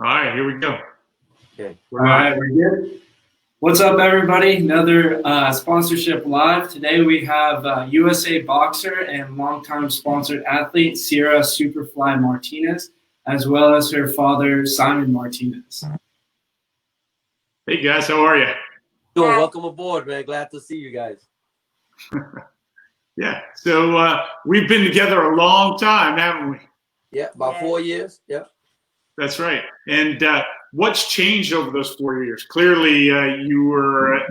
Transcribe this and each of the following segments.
All right, here we go. Okay. All right, we're good. What's up, everybody? Another sponsorship live. Today we have USA boxer and longtime sponsored athlete Sierra SuperFly Martinez, as well as her father Simon Martinez. Hey guys, how are you? Doing. Welcome aboard, man. Glad to see you guys. Yeah, so we've been together a long time, haven't we? Yeah, about 4 years. Yeah. That's right. And what's changed over those 4 years? Clearly, you're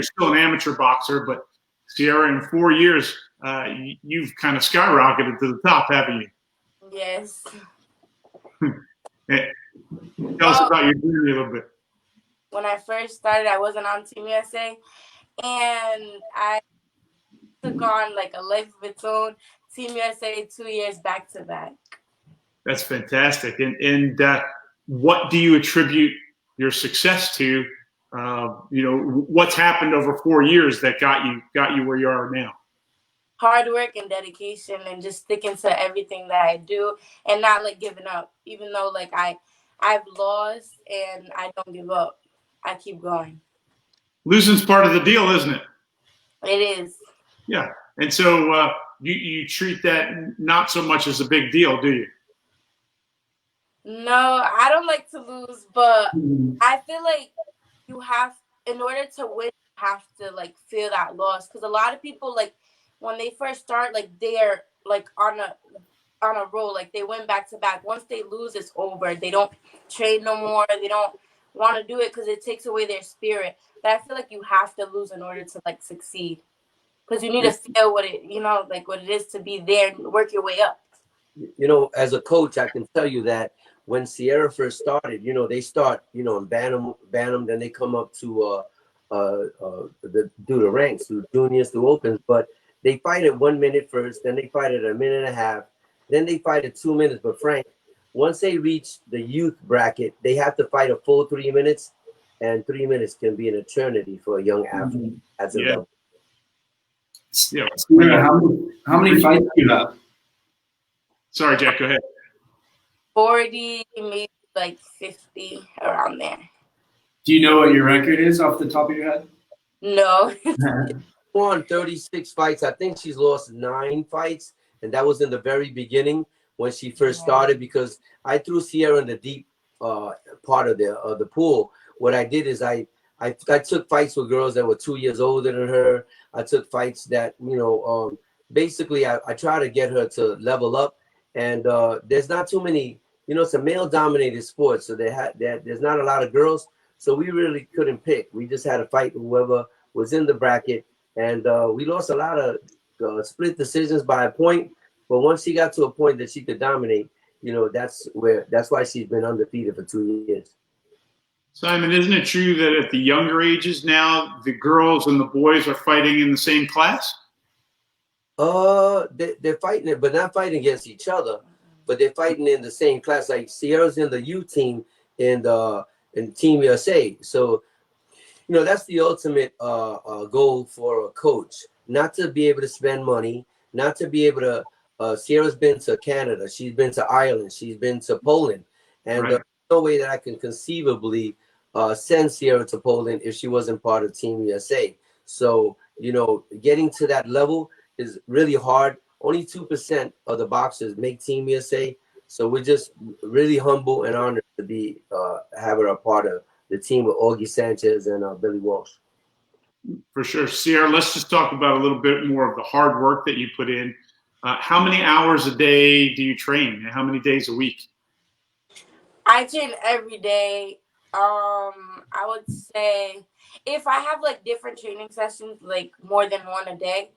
still an amateur boxer, but Sierra, in 4 years, you've kind of skyrocketed to the top, haven't you? Yes. Tell us about your journey a little bit. When I first started, I wasn't on Team USA, and I took on like a life of its own. Team USA 2 years back to back. That's fantastic. And what do you attribute your success to? What's happened over 4 years that got you where you are now? Hard work and dedication, and just sticking to everything that I do, and not like giving up. Even though like I've lost, and I don't give up. I keep going. Losing's part of the deal, isn't it? It is. Yeah. And so you treat that not so much as a big deal, do you? No, I don't like to lose, but I feel like you have, in order to win, you have to like feel that loss. Because a lot of people, like when they first start, like they're like on a roll, like they win back to back. Once they lose, it's over. They don't train no more. They don't want to do it because it takes away their spirit. But I feel like you have to lose in order to like succeed, because you need to feel what it, like what it is to be there and work your way up. As a coach, I can tell you that when Sierra first started, they start, in Bantam, then they come up to do the ranks, through juniors, through opens, but they fight at 1 minute first, then they fight at a minute and a half, then they fight at 2 minutes. But Frank, once they reach the youth bracket, they have to fight a full 3 minutes, and 3 minutes can be an eternity for a young athlete. That's a level. Yeah. How many fights do you have? Sorry, Jack, go ahead. 40, maybe like 50, around there. Do you know what your record is off the top of your head? No. Won 36 fights. I think she's lost 9 fights, and that was in the very beginning when she first started, because I threw Sierra in the deep part of the pool. What I did is I took fights with girls that were 2 years older than her. I took fights that, basically I try to get her to level up. And there's not too many, it's a male-dominated sport, so there's not a lot of girls. So we really couldn't pick. We just had to fight whoever was in the bracket. And we lost a lot of split decisions by a point. But once she got to a point that she could dominate, that's why she's been undefeated for 2 years. Simon, isn't it true that at the younger ages now, the girls and the boys are fighting in the same class? They're fighting it, but not fighting against each other. But they're fighting in the same class. Like Sierra's in the U team in Team USA. So, that's the ultimate goal for a coach. Not to be able to spend money, not to be able to. Sierra's been to Canada. She's been to Ireland. She's been to Poland, and right. There's no way that I can conceivably send Sierra to Poland if she wasn't part of Team USA. So, getting to that level is really hard. Only 2% of the boxers make Team USA. So we're just really humble and honored to be have her a part of the team with Augie Sanchez and Billy Walsh. For sure. Sierra, let's just talk about a little bit more of the hard work that you put in. How many hours a day do you train? How many days a week? I train every day. I would say if I have like different training sessions, like more than one a day,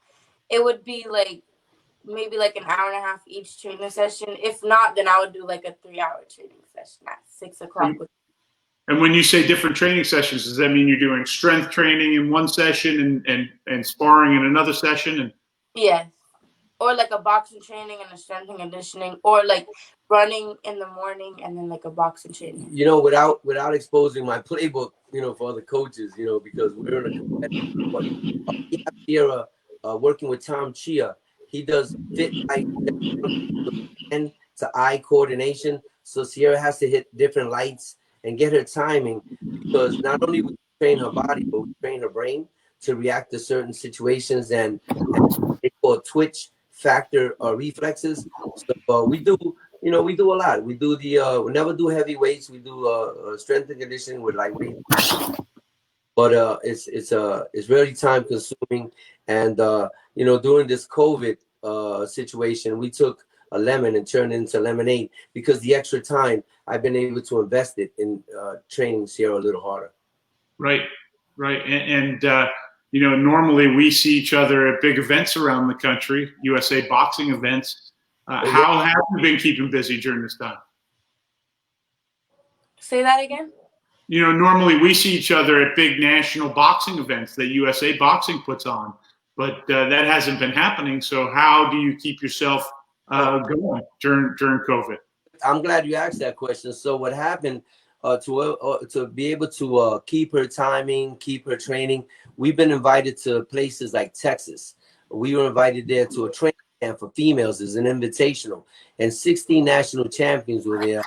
it would be like maybe like an hour and a half each training session. If not, then I would do like a 3-hour training session at 6 o'clock. And when you say different training sessions, does that mean you're doing strength training in one session and sparring in another session? And yes. Or like a boxing training and a strength and conditioning, or like running in the morning and then like a boxing training. Without exposing my playbook, for other coaches, because we're in a competitive. Sierra working with Tom Chia, he does fit and to eye coordination. So Sierra has to hit different lights and get her timing, because not only we train her body, but we train her brain to react to certain situations, and they call twitch factor reflexes. So we do, we do a lot. We do we never do heavy weights. We do strength and conditioning with lightweight, but it's very time consuming. And during this COVID situation, we took a lemon and turned it into lemonade, because the extra time I've been able to invest it in training Sierra a little harder. Right. And normally we see each other at big events around the country, USA boxing events. How have you been keeping busy during this time? Say that again. Normally we see each other at big national boxing events that USA Boxing puts on, but that hasn't been happening. So how do you keep yourself going during COVID? I'm glad you asked that question. So what happened, to be able to keep her timing, keep her training, we've been invited to places like Texas. We were invited there to a training camp for females as an invitational, and 16 national champions were there.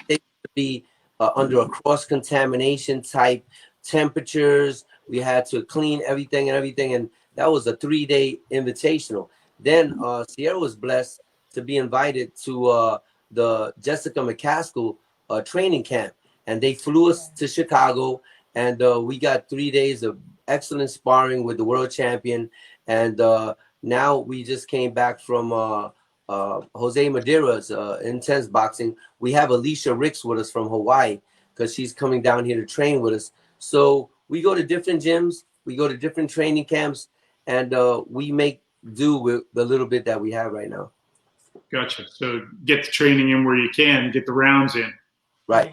They could be under a cross-contamination type temperatures. We had to clean everything, and that was a 3-day invitational. Then Sierra was blessed to be invited to the Jessica McCaskill training camp, and they flew us to Chicago, and we got 3 days of excellent sparring with the world champion. And now we just came back from Jose Madera's intense boxing. We have Alicia Ricks with us from Hawaii, because she's coming down here to train with us. So we go to different gyms, we go to different training camps, and we make do with the little bit that we have right now. Gotcha. So get the training in where you can, get the rounds in. Right.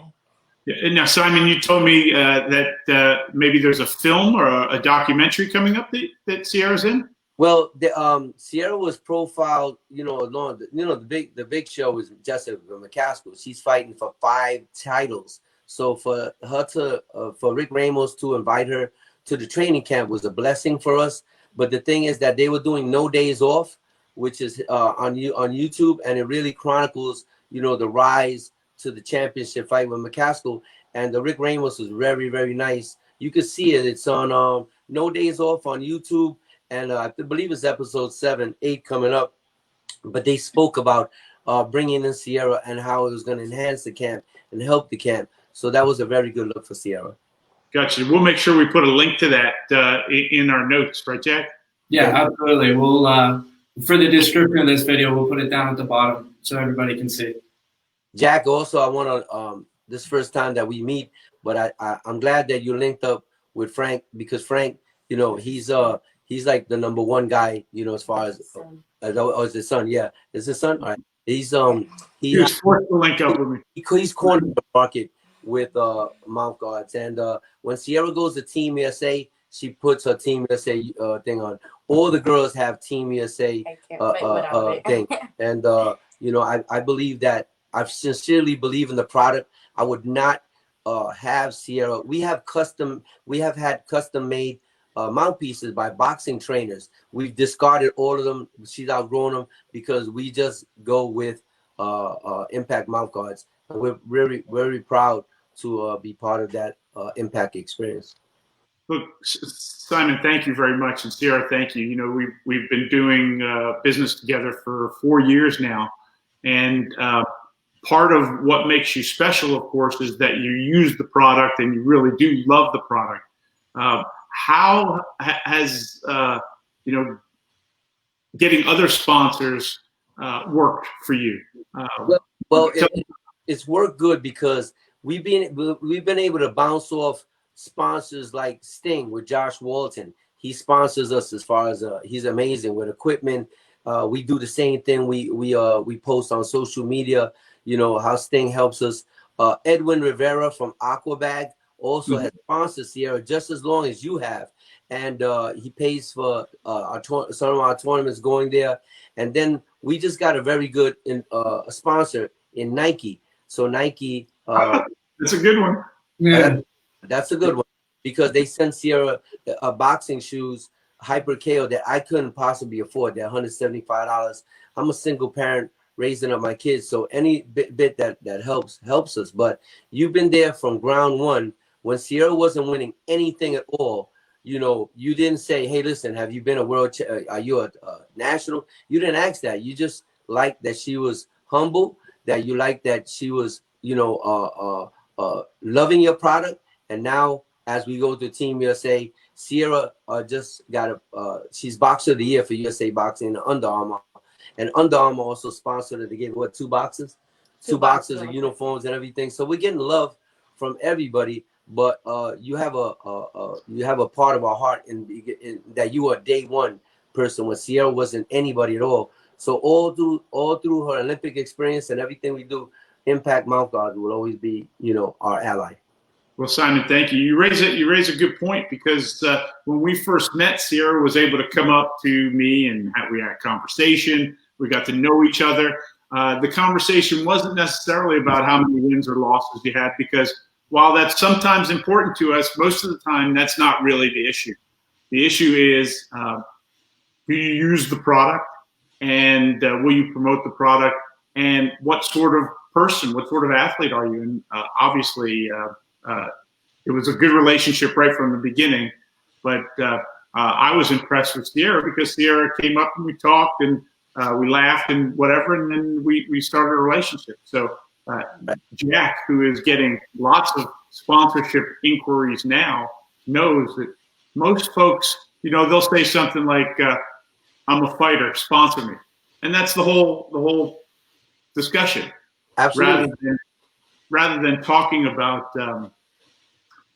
And now, Simon, you told me that maybe there's a film or a documentary coming up that Sierra's in. Well, Sierra was profiled, along the big show was Jessica McCaskill. She's fighting for 5 titles. So for Rick Ramos to invite her to the training camp was a blessing for us. But the thing is that they were doing No Days Off, which is on YouTube, and it really chronicles, the rise to the championship fight with McCaskill. And the Rick Ramos was very, very nice. You can see it. It's on No Days Off on YouTube, and I believe it's episode 7, 8 coming up. But they spoke about bringing in Sierra and how it was going to enhance the camp and help the camp. So that was a very good look for Sierra. Gotcha. We'll make sure we put a link to that in our notes, right, Jack? Yeah, absolutely. We'll for the description of this video, we'll put it down at the bottom so everybody can see. Jack, also, I want to this first time that we meet, but I'm glad that you linked up with Frank, because Frank, he's like the #1 guy, as far as it's his son. Yeah, it's his son. All right. He's forced to link up with me. He's cornered the market with Mouthguards, and when Sierra goes to Team USA, she puts her Team USA thing on. All the girls have Team USA thing, and I believe that I sincerely believe in the product. I would not have Sierra. We have had custom made mouthpieces by boxing trainers. We've discarded all of them. She's outgrown them, because we just go with Impact Mouthguards. And we're very, very proud to be part of that Impact experience. Look, Simon, thank you very much, and Sierra, thank you. We've been doing business together for 4 years now, and part of what makes you special, of course, is that you use the product and you really do love the product. How has getting other sponsors worked for you? It's worked good, because we've been able to bounce off sponsors like Sting with Josh Walton. He sponsors us as far as he's amazing with equipment. We do the same thing. We post on social media, how Sting helps us. Edwin Rivera from Aquabag also has sponsored Sierra just as long as you have, and he pays for some of our tournaments going there. And then we just got a very good sponsor in Nike. So Nike, that's a good one. Yeah, that's a good one, because they sent Sierra boxing shoes, Hyper KO, that I couldn't possibly afford. They're $175. I'm a single parent raising up my kids. So any bit that helps us. But you've been there from ground one when Sierra wasn't winning anything at all. You know, you didn't say, hey, listen, have you been a world, are you a national? You didn't ask that. You just liked that she was humble, that you liked that she was, you know, loving your product. And now as we go to Team USA, Sierra just got she's Boxer of the Year for USA Boxing, Under Armour. And Under Armour also sponsored her to get, what, 2 boxes? Two boxes of uniforms and everything. So we're getting love from everybody. But you have a part of our heart in that you are day one person when Sierra wasn't anybody at all. So all through her Olympic experience and everything we do, Impact Mouthguard will always be, you know, our ally. Well, Simon, thank you. You raise a good point, because when we first met, Sierra was able to come up to me and we had a conversation. We got to know each other. The conversation wasn't necessarily about how many wins or losses you had, because while that's sometimes important to us, most of the time that's not really the issue. The issue is, do you use the product, and will you promote the product, and what sort of person, what sort of athlete are you? And obviously, it was a good relationship right from the beginning. But I was impressed with Sierra, because Sierra came up and we talked and we laughed and whatever, and then we started a relationship. So Jack, who is getting lots of sponsorship inquiries now, knows that most folks, you know, they'll say something like, I'm a fighter, sponsor me. And that's the whole discussion. Absolutely. Rather than talking about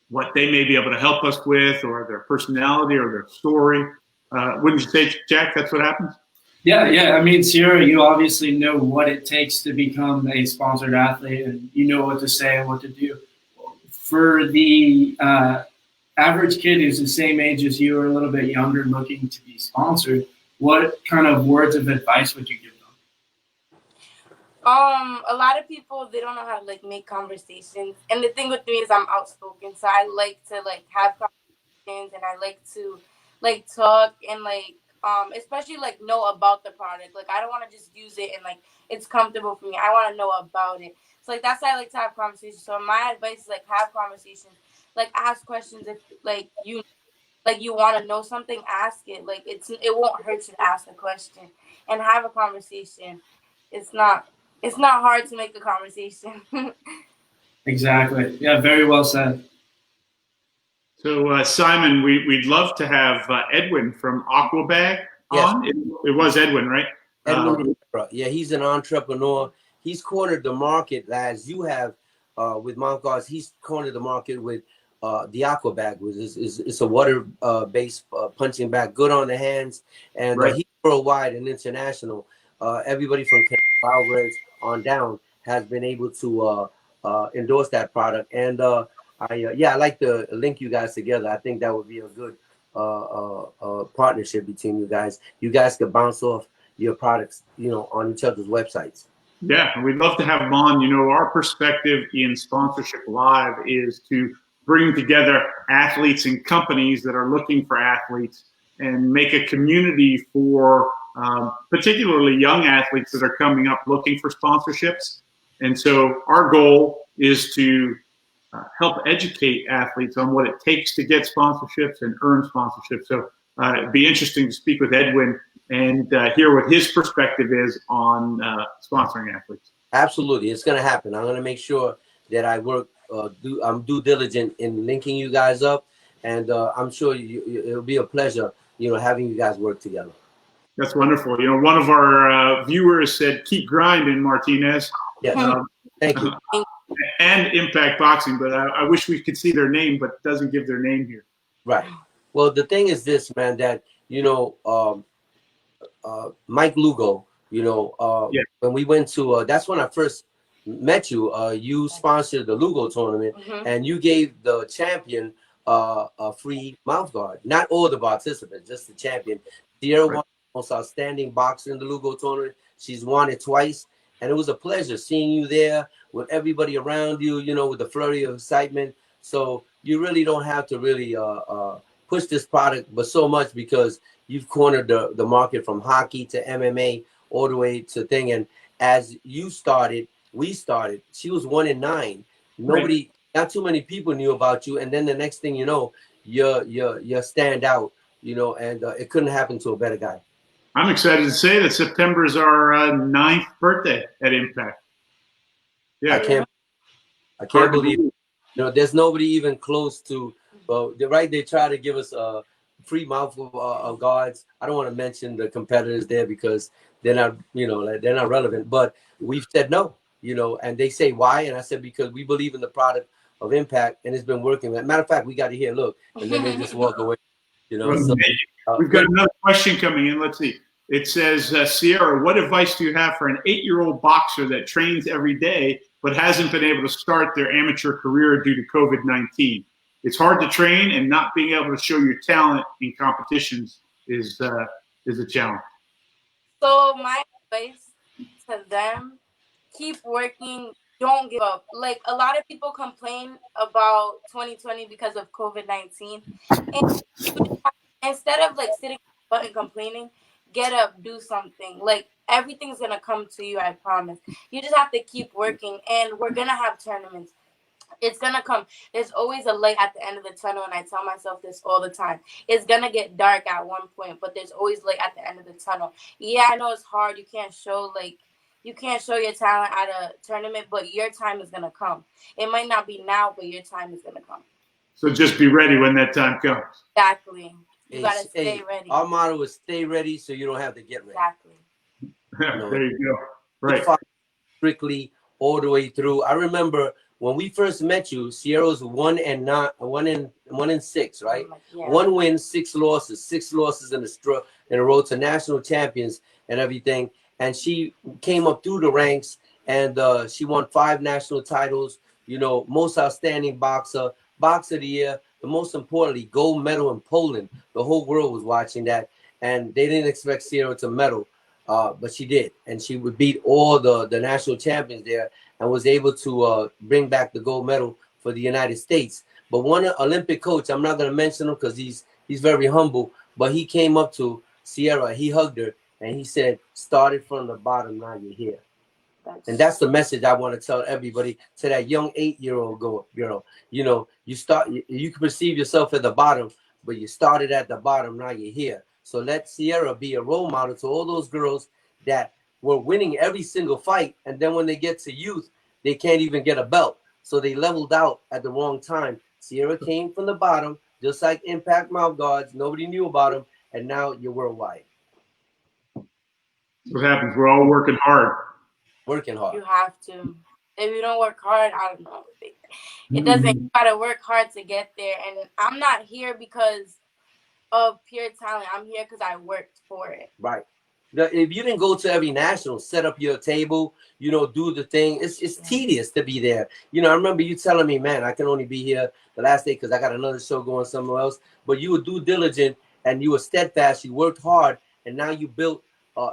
what they may be able to help us with, or their personality or their story. Wouldn't you say, Jack, that's what happens? Yeah. I mean, Sierra, you obviously know what it takes to become a sponsored athlete, and you know what to say and what to do. For the average kid who's the same age as you or a little bit younger looking to be sponsored, what kind of words of advice would you give them? A lot of people, they don't know how to like make conversations. And the thing with me is I'm outspoken, so I like to like have conversations, and I like to like talk and like especially like know about the product. Like I don't want to just use it and like it's comfortable for me. I want to know about it. So like that's why I like to have conversations. So my advice is like have conversations, like ask questions. If like you want to know something, ask it. Like it won't hurt you to ask a question and have a conversation. It's not hard to make a conversation. Exactly. Yeah, very well said. So, Simon, we'd love to have Edwin from Aquabag on. Yes. It was Edwin, right? Edwin, yeah, he's an entrepreneur. He's cornered the market, as you have with Mouthguards. He's cornered the market with the Aquabag, which is a water-based punching bag, good on the hands, and Right. he's worldwide and international. Everybody from Mouthguards on down has been able to endorse that product, and I like to link you guys together. I think that would be a good partnership between you guys. You guys could bounce off your products, you know, on each other's websites. Yeah, we'd love to have him on. You know, our perspective in Sponsorship Live is to bring together athletes and companies that are looking for athletes and make a community for particularly young athletes that are coming up looking for sponsorships. And so our goal is to help educate athletes on what it takes to get sponsorships and earn sponsorships. So it'd be interesting to speak with Edwin and hear what his perspective is on sponsoring athletes. Absolutely, it's going to happen. I'm going to make sure that I work, I'm due diligent in linking you guys up, and I'm sure it'll be a pleasure, you know, having you guys work together. That's wonderful. You know, one of our viewers said, "Keep grinding, Martinez." Yes, thank you. And Impact Boxing, but I wish we could see their name, but it doesn't give their name here. Right. Well, the thing is this, man, that, you know, Mike Lugo, you know, when we went to, that's when I first met you. You sponsored the Lugo tournament, and you gave the champion a free mouth guard. Not all the participants, just the champion. Sierra won most outstanding boxer in the Lugo tournament. She's won it twice. And it was a pleasure seeing you there with everybody around you, you know, with the flurry of excitement. So you really don't have to really push this product, but so much, because you've cornered the market from hockey to MMA all the way to thing. as you started, we started. She was 1-9. Nobody, not too many people knew about you, and then the next thing you know, you're stand out, and it couldn't happen to a better guy. I'm excited to say that September is our 9th birthday at Impact. Yeah, I can't believe it. There's nobody even close to. Well, they try to give us free mouth of guards. I don't want to mention the competitors there because they're not, they're not relevant. But we've said no, and they say why, and I said because we believe in the product of Impact, and it's been working. Matter of fact, we got to hear, look, and then they just walk away. We've got another question coming in. Let's see. It says, Sierra, what advice do you have for an 8-year-old boxer that trains every day but hasn't been able to start their amateur career due to COVID-19? It's hard to train, and not being able to show your talent in competitions is a challenge. So my advice to them, keep working. Don't give up. Like, a lot of people complain about 2020 because of COVID-19. And instead of like sitting and complaining, get up, do something. Like, everything's gonna come to you, I promise. You just have to keep working, and we're gonna have tournaments. It's gonna come. There's always a light at the end of the tunnel, and I tell myself this all the time. It's gonna get dark at one point, but there's always light at the end of the tunnel. Yeah, I know it's hard. You can't show your talent at a tournament, but your time is gonna come. It might not be now, but your time is gonna come. So just be ready when that time comes. Exactly. You gotta stay ready. Our motto is stay ready so you don't have to get ready. Exactly. There you go. Right. Strictly all the way through. I remember when we first met you, Sierra's 1-6, right? Yeah. 1 win, 6 losses, 6 losses in a row to national champions and everything. And she came up through the ranks, and she won 5 national titles. Most outstanding boxer of the year. The most importantly, gold medal in Poland. The whole world was watching that, and they didn't expect Sierra to medal, but she did, and she would beat all the national champions there, and was able to bring back the gold medal for the United States. But one Olympic coach, I'm not going to mention him because he's very humble, but he came up to Sierra, he hugged her, and he said, started from the bottom, now you're here. And that's the message I want to tell everybody, to that young 8-year-old girl. You can perceive yourself at the bottom, but you started at the bottom, now you're here. So let Sierra be a role model to all those girls that were winning every single fight, and then when they get to youth, they can't even get a belt. So they leveled out at the wrong time. Sierra came from the bottom, just like Impact Mouthguards. Nobody knew about him, and now you're worldwide. What happens? We're all working hard. Working hard. You have to. If you don't work hard, I don't know. It doesn't. You gotta work hard to get there. And I'm not here because of pure talent. I'm here because I worked for it. Right. If you didn't go to every national, set up your table, do the thing, it's tedious to be there. I remember you telling me, man, I can only be here the last day because I got another show going somewhere else. But you were diligent, and you were steadfast. You worked hard, and now you built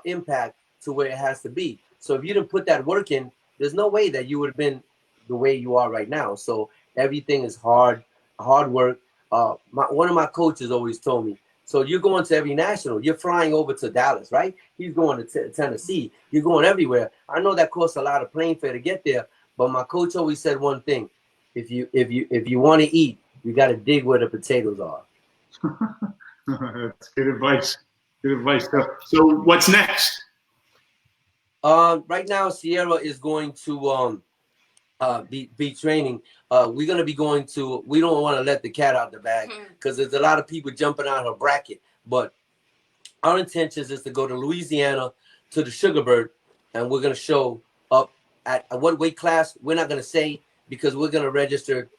Impact to where it has to be. So if you didn't put that work in, there's no way that you would have been the way you are right now. So everything is hard work. One of my coaches always told me, so you're going to every national. You're flying over to Dallas, right? He's going to Tennessee. You're going everywhere. I know that costs a lot of plane fare to get there, but my coach always said one thing: if you want to eat, you got to dig where the potatoes are. That's good advice. Good advice. So what's next? Right now, Sierra is going to be training. We're going to be going to, we don't want to let the cat out the bag because there's a lot of people jumping out her bracket. But our intentions is to go to Louisiana to the Sugarbird, and we're going to show up at what weight class. We're not going to say because we're going to register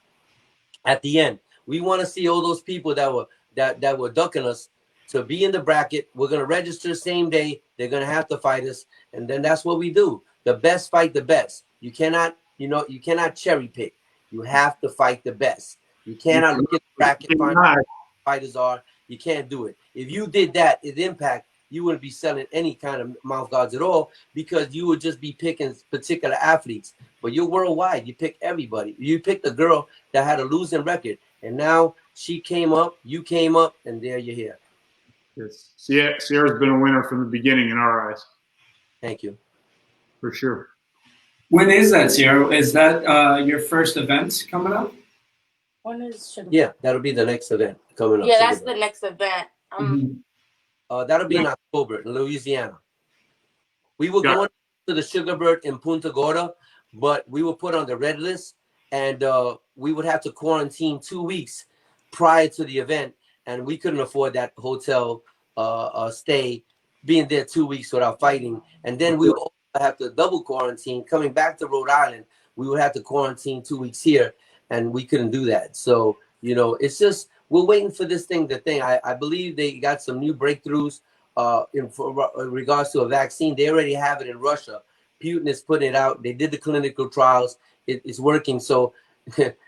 at the end. We want to see all those people that were ducking us to be in the bracket. We're going to register same day. They're going to have to fight us. And then that's what we do. The best fight the best. You cannot cherry pick. You have to fight the best. You cannot look at the bracket, find out who fighters are. You can't do it. If you did that at Impact, you wouldn't be selling any kind of mouth guards at all because you would just be picking particular athletes. But you're worldwide. You pick everybody. You picked a girl that had a losing record. And now she came up, you came up, and there you're here. Yes. Sierra's been a winner from the beginning in our eyes. Thank you. for sure. When is that, Sierra? Is that your first event coming up? When is Yeah, that'll be the next event coming up. Yeah, that's the next event. That'll be in October in Louisiana. We were going to the Sugarbird in Punta Gorda, but we were put on the red list, and we would have to quarantine 2 weeks prior to the event, and we couldn't afford that hotel stay, being there 2 weeks without fighting. And then we would have to double quarantine coming back to Rhode Island. We would have to quarantine 2 weeks here, and we couldn't do that. So, you know, it's just we're waiting for this thing. I believe they got some new breakthroughs in regards to a vaccine. They already have it in Russia. Putin is putting it out. They did the clinical trials. It's working. So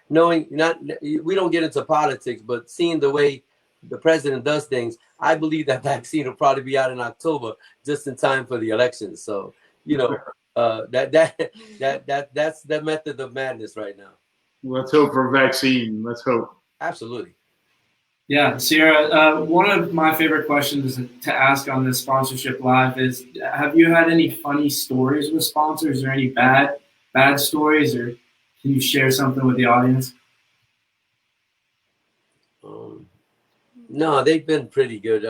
knowing we don't get into politics, but seeing the way the president does things, I believe that vaccine will probably be out in October, just in time for the elections. So, you know, that's the method of madness right now. Let's hope for a vaccine. Let's hope. Absolutely. Yeah, Sierra, one of my favorite questions to ask on this sponsorship live is, have you had any funny stories with sponsors or any bad stories, or can you share something with the audience? No, they've been pretty good.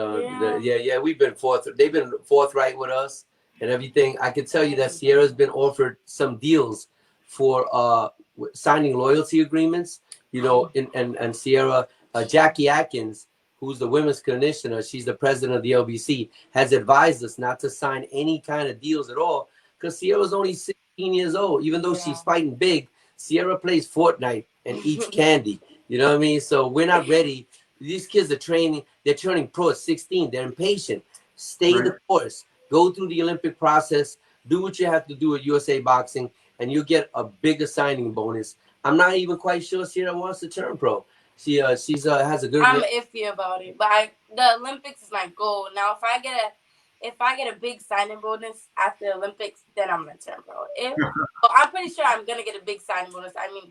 We've been they've been forthright with us and everything. I can tell you that Sierra's been offered some deals for signing loyalty agreements, you know, and Sierra, Jackie Atkins, who's the women's commissioner, she's the president of the LBC, has advised us not to sign any kind of deals at all, because Sierra's only 16 years old. Even though she's fighting big, Sierra plays Fortnite and eats candy. You know what I mean? So we're not ready. These kids are training. They're turning pro at 16. They're impatient. Stay the course. Go through the Olympic process. Do what you have to do at USA Boxing, and you'll get a bigger signing bonus. I'm not even quite sure Sierra wants to turn pro. She has a good. I'm iffy about it, but the Olympics is my goal. Now, if I get a big signing bonus after the Olympics, then I'm gonna turn pro. I'm pretty sure I'm gonna get a big signing bonus. I mean,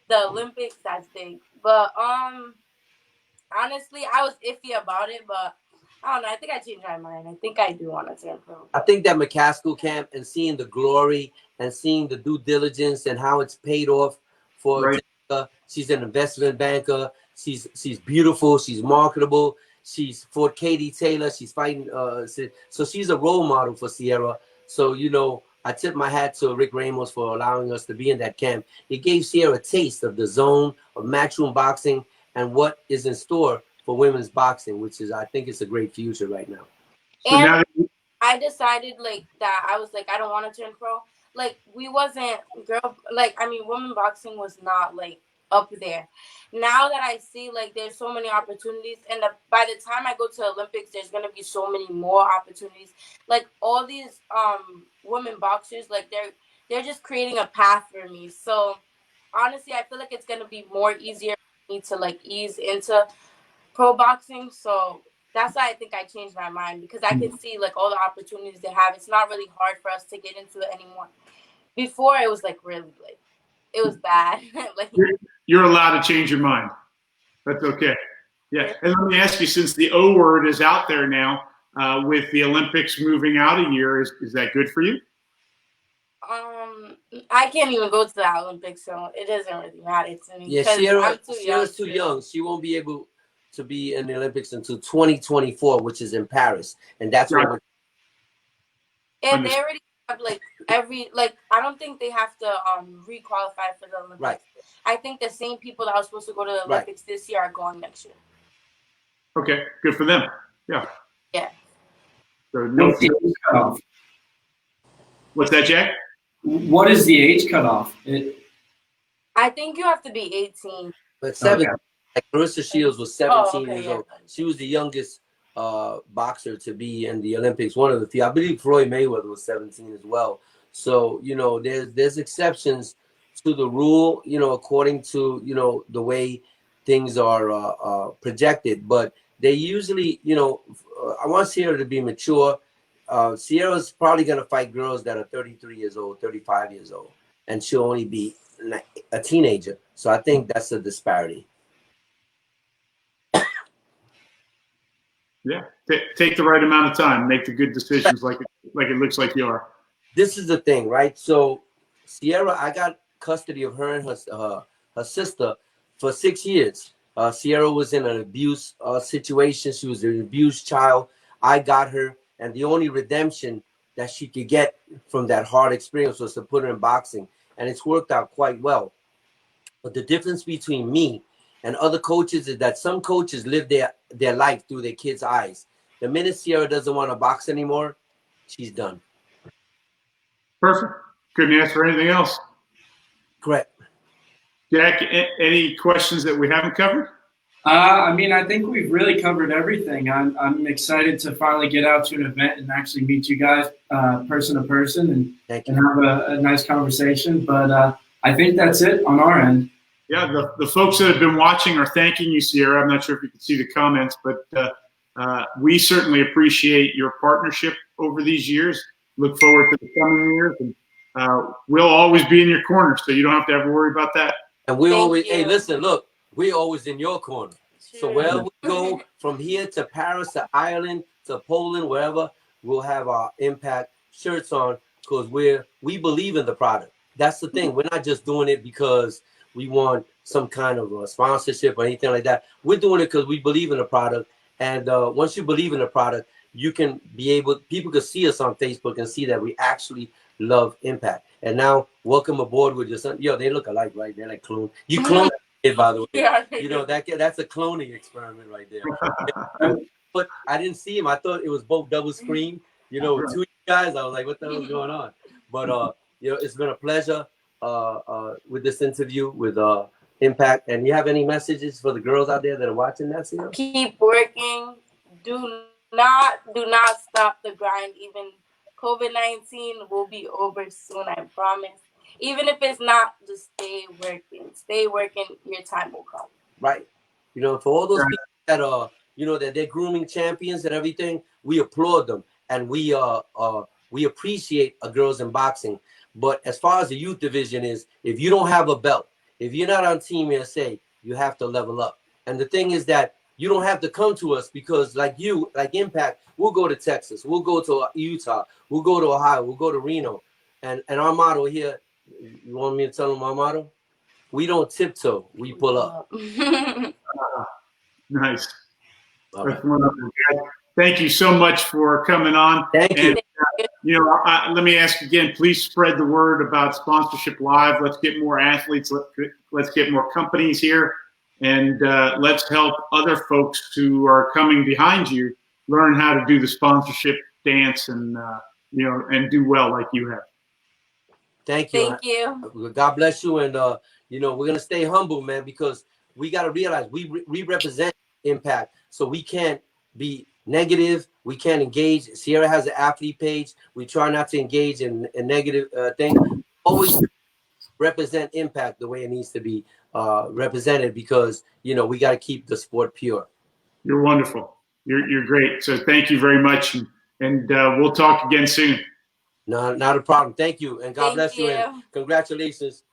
the Olympics, that's big. But honestly, I was iffy about it, but I don't know. I think I changed my mind. I think I do want to turn pro. I think that McCaskill camp and seeing the glory and seeing the due diligence and how it's paid off for Jessica. She's an investment banker. She's beautiful. She's marketable. She's for Katie Taylor. She's fighting. So she's a role model for Sierra. So, you know, I tip my hat to Rick Ramos for allowing us to be in that camp. It gave Sierra a taste of the zone of matchroom boxing and what is in store for women's boxing, which is, I think it's a great future right now. And I decided that I was I don't want to turn pro. Women boxing was not up there. Now that I see there's so many opportunities, and by the time I go to the Olympics, there's gonna be so many more opportunities. All these women boxers, they're just creating a path for me. So honestly, I feel like it's gonna be more easier for me to ease into pro boxing. So that's why I think I changed my mind, because I can see all the opportunities they have. It's not really hard for us to get into it anymore. Before it was really it was bad. You're allowed to change your mind. That's okay. Yeah. And let me ask you, since the O word is out there now, with the Olympics moving out a year, is that good for you? I can't even go to the Olympics, so it doesn't really matter to me. Yeah, Sierra's too young. She won't be able to be in the Olympics until 2024, which is in Paris, and that's what. And they already have I don't think they have to re-qualify for the Olympics. Right. I think the same people that are supposed to go to the Olympics this year are going next year. Okay, good for them. Yeah. Yeah. So no cutoff. What's that, Jack? What is the age cutoff? I think you have to be 18. But 17. Clarissa Shields was 17 years old. She was the youngest boxer to be in the Olympics. One of the few. I believe Floyd Mayweather was 17 as well. So, you know, there's exceptions to the rule, you know, according to, you know, the way things are projected. But they usually, you know, I want Sierra to be mature. Sierra's probably going to fight girls that are 33 years old, 35 years old, and she'll only be a teenager. So I think that's a disparity. Yeah, take the right amount of time, make the good decisions like it looks like you are. this is the thing, right? So Sierra, I got custody of her and her sister for 6 years. Sierra was in an abuse situation. She was an abused child. I got her, and the only redemption that she could get from that hard experience was to put her in boxing, and it's worked out quite well. But the difference between me and other coaches is that some coaches live their life through their kids' eyes. The minute Sierra doesn't want to box anymore, she's done. Perfect. Couldn't ask for anything else. Correct. Jack, any questions that we haven't covered? I mean, I think we've really covered everything. I'm excited to finally get out to an event and actually meet you guys person to person and have a nice conversation. But I think that's it on our end. Yeah, the folks that have been watching are thanking you, Sierra. I'm not sure if you can see the comments, but we certainly appreciate your partnership over these years. Look forward to the coming years, and we'll always be in your corner, so you don't have to ever worry about that. And we always, hey, listen, look, we're always in your corner. Sure. So wherever we go, from here to Paris, to Ireland, to Poland, wherever, we'll have our Impact shirts on because we believe in the product. That's the thing. We're not just doing it because we want some kind of a sponsorship or anything like that. We're doing it because we believe in the product. And once you believe in the product, you can be able, people can see us on Facebook and see that we actually love Impact. And now, welcome aboard with your son. Yo, they look alike, right? They're like clone. You clone it, by the way. Yeah. You know, that's a cloning experiment right there. But I didn't see him. I thought it was both double screen. You know, with two guys, I was like, what the hell is going on? But, you know, it's been a pleasure with this interview with Impact. And you have any messages for the girls out there that are watching that, Sierra? Keep working. Do not stop the grind. Even COVID-19 will be over soon, I promise. Even if it's not, just stay working. Stay working. Your time will come. Right. You know, for all those people that are, you know, that they're grooming champions and everything, we applaud them, and we appreciate girls in boxing. But as far as the youth division is, if you don't have a belt, if you're not on Team EST, you have to level up. And the thing is that you don't have to come to us because like Impact, we'll go to Texas, we'll go to Utah, we'll go to Ohio, we'll go to Reno. And our motto here, you want me to tell them our motto? We don't tiptoe, we pull up. Nice. Right. Thank you so much for coming on. Thank you. You know, let me ask again, please spread the word about Sponsorship Live. Let's get more athletes. Let's get more companies here. And let's help other folks who are coming behind you learn how to do the sponsorship dance and, you know, and do well like you have. Thank you. Thank you. God bless you. And, you know, we're going to stay humble, man, because we got to realize we represent Impact. So we can't be negative. We can't engage. Sierra has an athlete page. We try not to engage in negative things. Always represent Impact the way it needs to be represented because, you know, we got to keep the sport pure. You're wonderful. You're great. So thank you very much. And we'll talk again soon. No, not a problem. Thank you. And God bless you. And congratulations.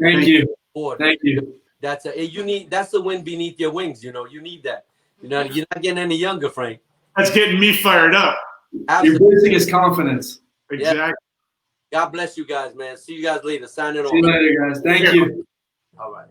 Thank you. Thank you. That's the wind beneath your wings. You know, you need that. You know, you're not getting any younger, Frank. That's getting me fired up. Absolutely. You're boosting his confidence. Exactly. Yeah. God bless you guys, man. See you guys later. Signing off. See you later, guys. Thank you. All right.